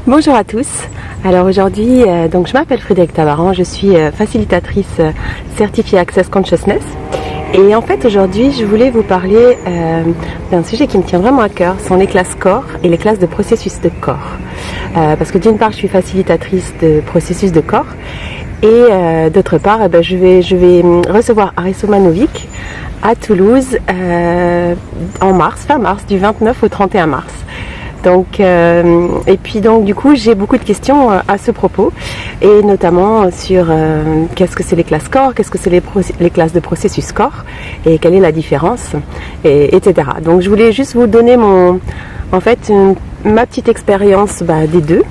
Bonjour à tous. Alors aujourd'hui, donc je m'appelle Frédéric Tabaran, je suis facilitatrice certifiée Access Consciousness. Et en fait aujourd'hui, je voulais vous parler d'un sujet qui me tient vraiment à cœur, sont les classes corps et les classes de processus de corps. Parce que d'une part, je suis facilitatrice de processus de corps et d'autre part, je vais recevoir Ariso Manovic à Toulouse en mars, fin mars, du 29 au 31 mars. Donc, et puis donc du coup j'ai beaucoup de questions à ce propos et notamment sur qu'est-ce que c'est les classes corps, qu'est-ce que c'est les classes de processus corps et quelle est la différence, etc. Donc je voulais juste vous donner ma petite expérience des deux.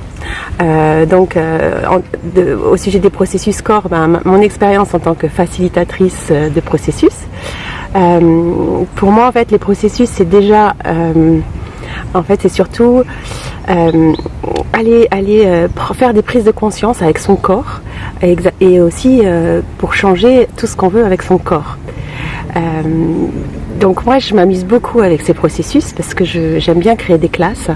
Au sujet des processus corps, mon expérience en tant que facilitatrice de processus. Pour moi en fait les processus c'est déjà c'est surtout aller faire des prises de conscience avec son corps et aussi pour changer tout ce qu'on veut avec son corps. Donc moi je m'amuse beaucoup avec ces processus parce que j'aime bien créer des classes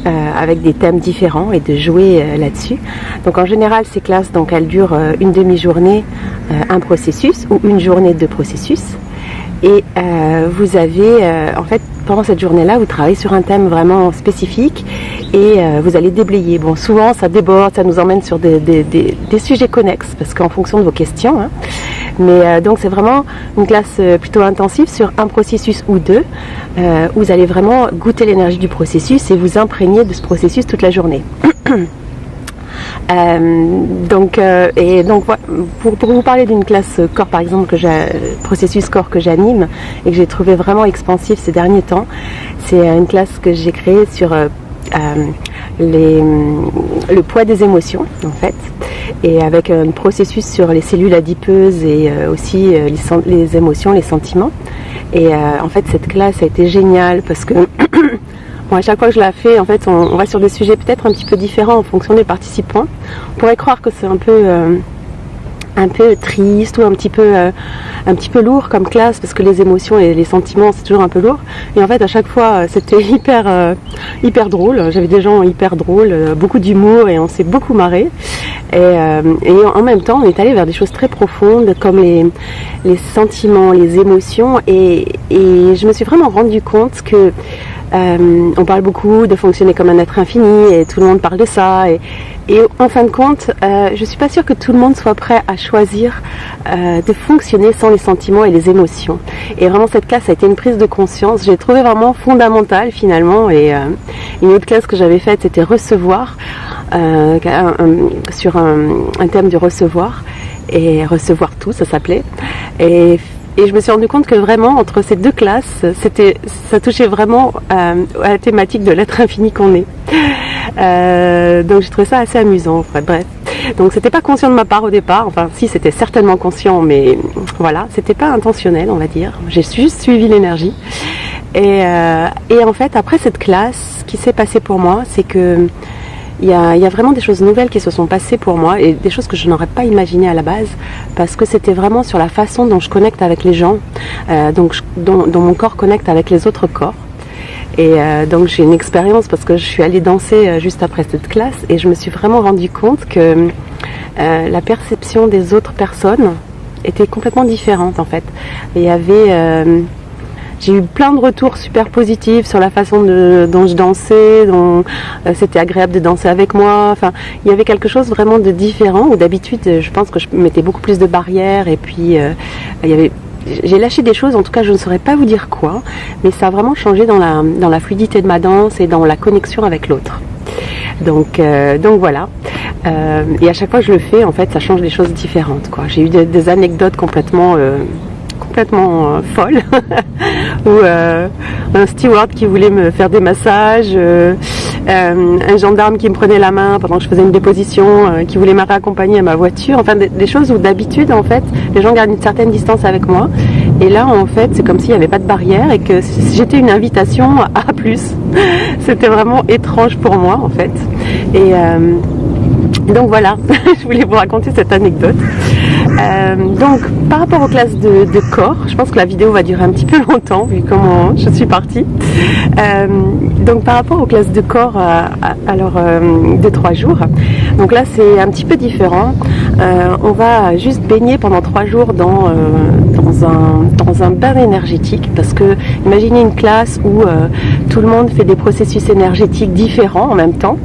avec des thèmes différents et de jouer là-dessus. Donc en général ces classes elles durent une demi-journée, un processus ou une journée de processus. Et vous avez pendant cette journée-là, vous travaillez sur un thème vraiment spécifique et vous allez déblayer. Bon, souvent ça déborde, ça nous emmène sur des sujets connexes parce qu'en fonction de vos questions. Mais donc c'est vraiment une classe plutôt intensive sur un processus ou deux. Où vous allez vraiment goûter l'énergie du processus et vous imprégner de ce processus toute la journée. Pour vous parler d'une classe corps par exemple processus corps que j'anime et que j'ai trouvé vraiment expansif ces derniers temps, c'est une classe que j'ai créée sur le poids des émotions en fait, et avec un processus sur les cellules adipeuses et aussi les émotions, les sentiments. Et en fait cette classe a été géniale parce que à chaque fois que je la fais, en fait, on va sur des sujets peut-être un petit peu différents en fonction des participants. On pourrait croire que c'est un peu triste ou un petit peu lourd comme classe parce que les émotions et les sentiments c'est toujours un peu lourd. Et en fait, à chaque fois, c'était hyper drôle. J'avais des gens hyper drôles, beaucoup d'humour et on s'est beaucoup marré. Et en même temps, on est allé vers des choses très profondes comme les sentiments, les émotions. Et je me suis vraiment rendu compte que on parle beaucoup de fonctionner comme un être infini et tout le monde parle de ça et en fin de compte je suis pas sûre que tout le monde soit prêt à choisir de fonctionner sans les sentiments et les émotions. Et vraiment cette classe a été une prise de conscience, j'ai trouvé vraiment fondamentale finalement. Et une autre classe que j'avais faite c'était recevoir sur un thème du recevoir et recevoir tout ça s'appelait. Et je me suis rendu compte que vraiment, entre ces deux classes, ça touchait vraiment à la thématique de l'être infini qu'on est. Donc j'ai trouvé ça assez amusant. Bref. Donc c'était pas conscient de ma part au départ. Enfin, si, c'était certainement conscient, mais voilà, c'était pas intentionnel, on va dire. J'ai juste suivi l'énergie. Et en fait, après cette classe, ce qui s'est passé pour moi, c'est que il y a vraiment des choses nouvelles qui se sont passées pour moi et des choses que je n'aurais pas imaginées à la base parce que c'était vraiment sur la façon dont je connecte avec les gens, dont mon corps connecte avec les autres corps. Et donc j'ai une expérience parce que je suis allée danser juste après cette classe et je me suis vraiment rendu compte que la perception des autres personnes était complètement différente en fait. Il y avait... j'ai eu plein de retours super positifs sur la façon dont je dansais, dont c'était agréable de danser avec moi. Enfin, il y avait quelque chose vraiment de différent où d'habitude, je pense que je mettais beaucoup plus de barrières et puis j'ai lâché des choses, en tout cas je ne saurais pas vous dire quoi, mais ça a vraiment changé dans la fluidité de ma danse et dans la connexion avec l'autre. Donc voilà. Et à chaque fois que je le fais, en fait, ça change des choses différentes, quoi. J'ai eu des anecdotes complètement folle ou un steward qui voulait me faire des massages, un gendarme qui me prenait la main pendant que je faisais une déposition, qui voulait me raccompagner à ma voiture, enfin des choses où d'habitude en fait les gens gardent une certaine distance avec moi et là en fait c'est comme s'il n'y avait pas de barrière et que j'étais une invitation à plus. C'était vraiment étrange pour moi en fait. Et donc voilà, je voulais vous raconter cette anecdote. Donc par rapport aux classes de corps, je pense que la vidéo va durer un petit peu longtemps vu comment je suis partie. Donc par rapport aux classes de corps, alors de 3 jours, donc là c'est un petit peu différent. On va juste baigner pendant 3 jours dans un bain énergétique, parce que imaginez une classe où tout le monde fait des processus énergétiques différents en même temps,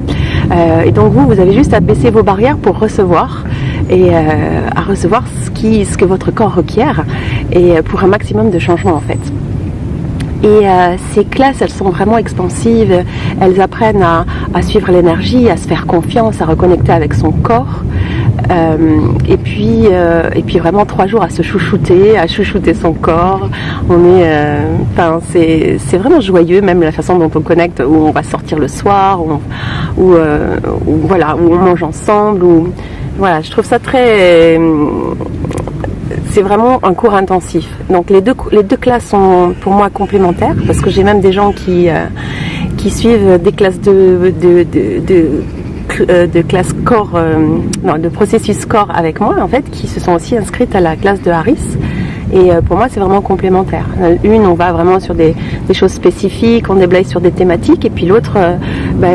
et donc vous avez juste à baisser vos barrières pour recevoir, et à recevoir ce que votre corps requiert, et pour un maximum de changements en fait. Et ces classes, elles sont vraiment expansives, elles apprennent à suivre l'énergie, à se faire confiance, à reconnecter avec son corps, et puis vraiment 3 jours à se chouchouter, à chouchouter son corps. C'est vraiment joyeux, même la façon dont on connecte, où on va sortir le soir, où on mange ensemble, voilà, je trouve ça très... C'est vraiment un cours intensif. Donc les deux classes sont pour moi complémentaires, parce que j'ai même des gens qui suivent des classes de classe corps, de processus corps avec moi en fait, qui se sont aussi inscrites à la classe de Harris. Et pour moi, c'est vraiment complémentaire. Une, on va vraiment sur des choses spécifiques, on déblaye sur des thématiques, et puis l'autre,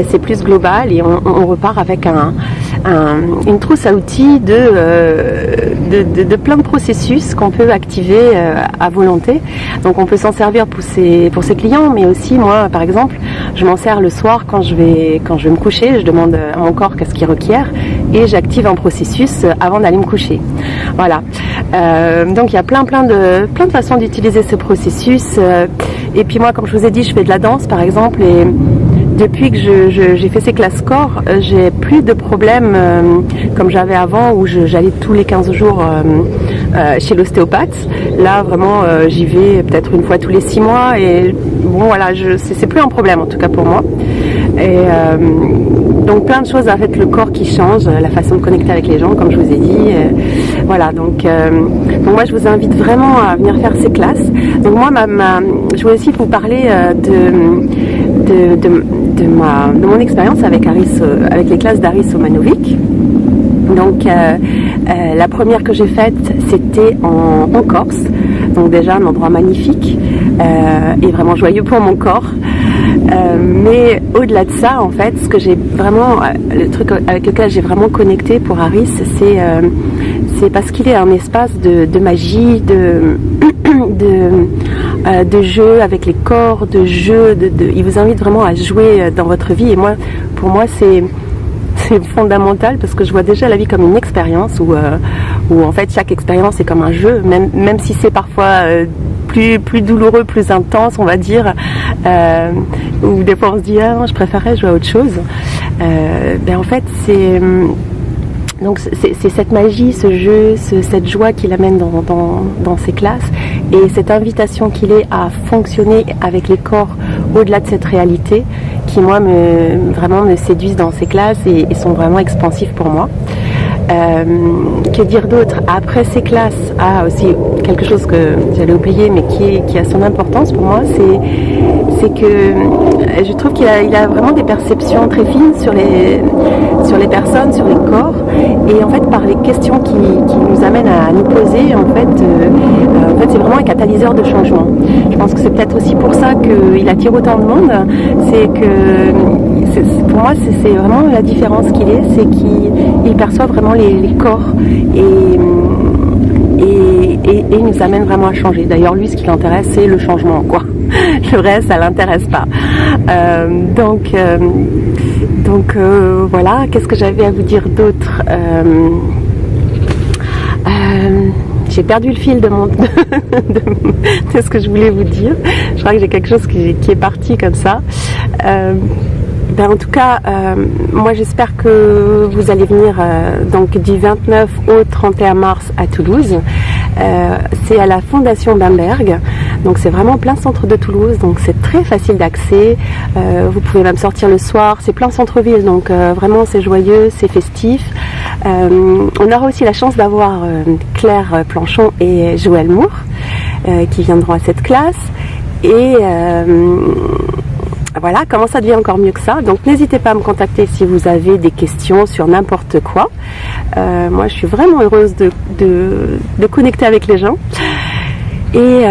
c'est plus global, et on repart avec une trousse à outils de plein de processus qu'on peut activer à volonté. Donc on peut s'en servir pour ses clients, mais aussi moi, par exemple, je m'en sers le soir quand je vais me coucher. Je demande à mon corps qu'est-ce qu'il requiert, et j'active un processus avant d'aller me coucher. Voilà. Donc il y a plein de façons d'utiliser ce processus. Et puis moi, comme je vous ai dit, je fais de la danse par exemple, et depuis que j'ai fait ces classes corps, j'ai plus de problèmes comme j'avais avant, où j'allais tous les 15 jours chez l'ostéopathe. Là vraiment j'y vais peut-être une fois tous les 6 mois, et bon voilà, c'est plus un problème en tout cas pour moi. Et donc plein de choses, en fait, le corps qui change, la façon de connecter avec les gens, comme je vous ai dit. Voilà, donc moi je vous invite vraiment à venir faire ces classes. Donc moi, je voulais aussi vous parler de mon expérience avec les classes d'Haris Omanovic. Donc la première que j'ai faite, c'était en Corse. Donc déjà un endroit magnifique et vraiment joyeux pour mon corps. Mais au-delà de ça, en fait, ce que j'ai vraiment, le truc avec lequel j'ai vraiment connecté pour Harris, c'est parce qu'il est un espace de magie, de jeu avec les corps, de jeu, il vous invite vraiment à jouer dans votre vie. Et pour moi, c'est fondamental, parce que je vois déjà la vie comme une expérience où en fait chaque expérience est comme un jeu, même si c'est parfois plus douloureux, plus intense, on va dire, où des fois on se dit je préférerais jouer à autre chose. En fait c'est cette magie, ce jeu, cette joie qu'il amène dans ses classes, et cette invitation qu'il est à fonctionner avec les corps au-delà de cette réalité, qui moi vraiment me séduisent dans ces classes et sont vraiment expansifs pour moi. Que dire d'autre? Après ces classes, aussi quelque chose que j'allais oublier, mais qui a son importance pour moi, c'est que je trouve qu'il a vraiment des perceptions très fines sur les personnes, sur les corps, et en fait par les questions qui nous amènent à nous poser, en fait c'est vraiment un catalyseur de changement. Je pense que c'est peut-être aussi pour ça qu'il attire autant de monde. C'est que pour moi c'est vraiment la différence qu'il est, c'est qu'il perçoit vraiment les corps, et il nous amène vraiment à changer. D'ailleurs lui, ce qui l'intéresse, c'est le changement, quoi. Le reste, ça l'intéresse pas. Voilà. Qu'est-ce que j'avais à vous dire d'autre? J'ai perdu le fil de ce que je voulais vous dire. Je crois que j'ai quelque chose qui est parti comme ça. En tout cas, moi j'espère que vous allez venir donc du 29 au 31 mars à Toulouse. C'est à la Fondation Bamberg, donc c'est vraiment plein centre de Toulouse, donc c'est très facile d'accès. Vous pouvez même sortir le soir, c'est plein centre-ville, donc vraiment c'est joyeux, c'est festif. On aura aussi la chance d'avoir Claire Planchon et Joël Moore qui viendront à cette classe, et voilà, comment ça devient encore mieux que ça. Donc n'hésitez pas à me contacter si vous avez des questions sur n'importe quoi. Moi je suis vraiment heureuse de connecter avec les gens. Et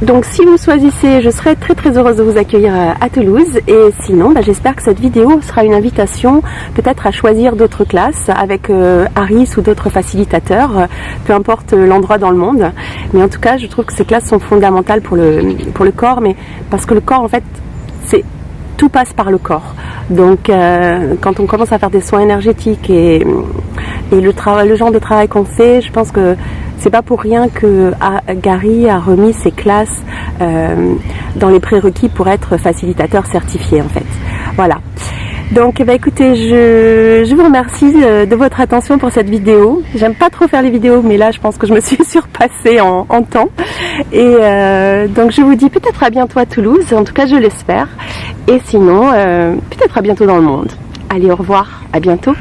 donc si vous choisissez, je serai très très heureuse de vous accueillir à Toulouse. Et sinon, j'espère que cette vidéo sera une invitation peut-être à choisir d'autres classes avec Harris ou d'autres facilitateurs, peu importe l'endroit dans le monde. Mais en tout cas, je trouve que ces classes sont fondamentales pour le corps, mais parce que le corps en fait, tout passe par le corps. Donc quand on commence à faire des soins énergétiques et le genre de travail qu'on fait, je pense que c'est pas pour rien que Gary a remis ses classes dans les prérequis pour être facilitateur certifié en fait. Voilà. Donc écoutez, je vous remercie de votre attention pour cette vidéo. J'aime pas trop faire les vidéos, mais là je pense que je me suis surpassée en temps. Et donc je vous dis peut-être à bientôt à Toulouse, en tout cas je l'espère. Et sinon, peut-être à bientôt dans le monde. Allez, au revoir, à bientôt.